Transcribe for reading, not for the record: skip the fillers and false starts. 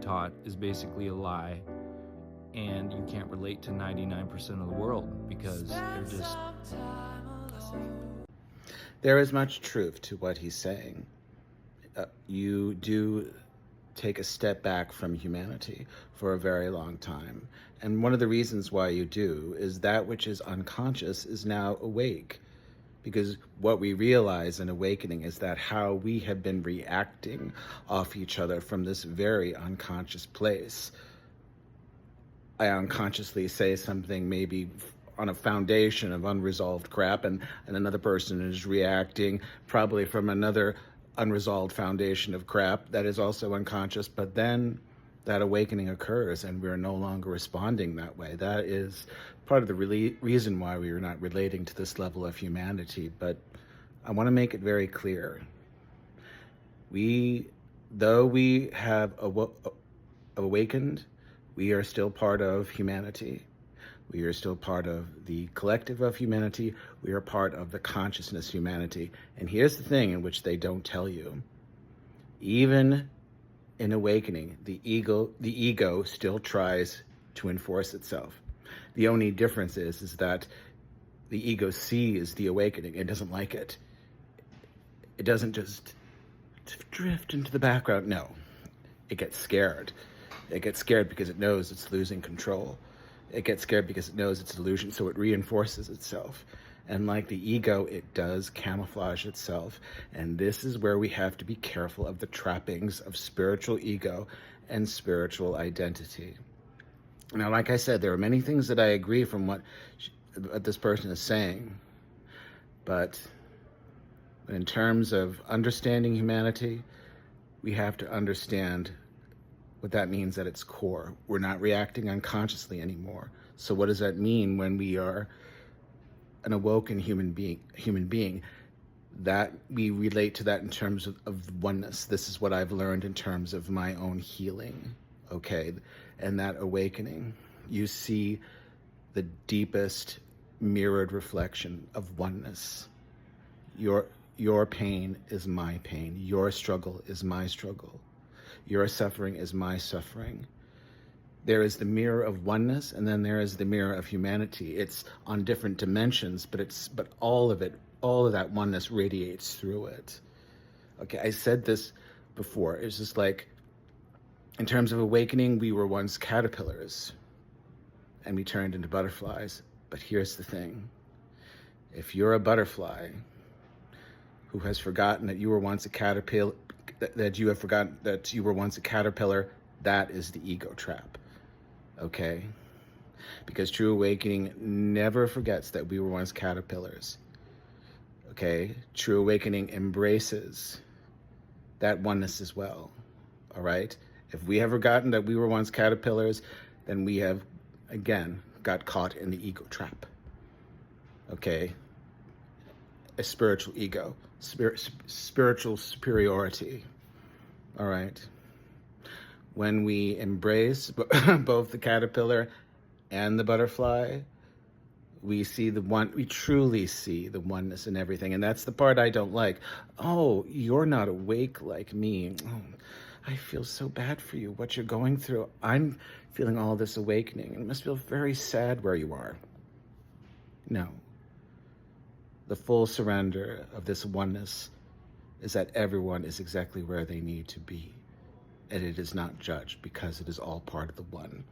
taught is basically a lie, and you can't relate to 99% of the world because they're just. There is much truth to what he's saying. You do take a step back from humanity for a very long time. And one of the reasons why you do is that which is unconscious is now awake. Because what we realize in awakening is that how we have been reacting off each other from this very unconscious place. I unconsciously say something maybe on a foundation of unresolved crap, and another person is reacting probably from another unresolved foundation of crap that is also unconscious, but then that awakening occurs and we're no longer responding that way. That is part of the reason why we are not relating to this level of humanity. But I want to make it very clear. Though we have awakened, we are still part of humanity. We are still part of the collective of humanity. We are part of the consciousness humanity. And here's the thing in which they don't tell you. Even in awakening, the ego still tries to enforce itself. The only difference is that the ego sees the awakening. It doesn't like it. It doesn't just drift into the background. No, it gets scared. It gets scared because it knows it's losing control. It gets scared because it knows it's illusion, so it reinforces itself. And like the ego, it does camouflage itself. And this is where we have to be careful of the trappings of spiritual ego and spiritual identity. Now, like I said, there are many things that I agree from what this person is saying. But in terms of understanding humanity, we have to understand what that means at its core. We're not reacting unconsciously anymore. So what does that mean when we are an awoken human being? That we relate to that in terms of oneness. This is what I've learned in terms of my own healing, okay? And that awakening, you see the deepest mirrored reflection of oneness. Your pain is my pain. Your struggle is my struggle. Your suffering is my suffering. There is the mirror of oneness, and then there is the mirror of humanity. It's on different dimensions, but all of that oneness radiates through it. Okay, I said this before. It's just like, in terms of awakening, we were once caterpillars, and we turned into butterflies. But here's the thing. If you're a butterfly who has forgotten that you were once a caterpillar, that you have forgotten that you were once a caterpillar, that is the ego trap, okay? Because true awakening never forgets that we were once caterpillars, okay? True awakening embraces that oneness as well, all right? If we have forgotten that we were once caterpillars, then we have, again, got caught in the ego trap, okay? A spiritual ego, spiritual superiority, all right? When we embrace both the caterpillar and the butterfly, we truly see the oneness in everything. And that's the part I don't like. Oh, you're not awake like me. Oh, I feel so bad for you, what you're going through. I'm feeling all this awakening. It must feel very sad where you are. No. The full surrender of this oneness is that everyone is exactly where they need to be. And it is not judged because it is all part of the one.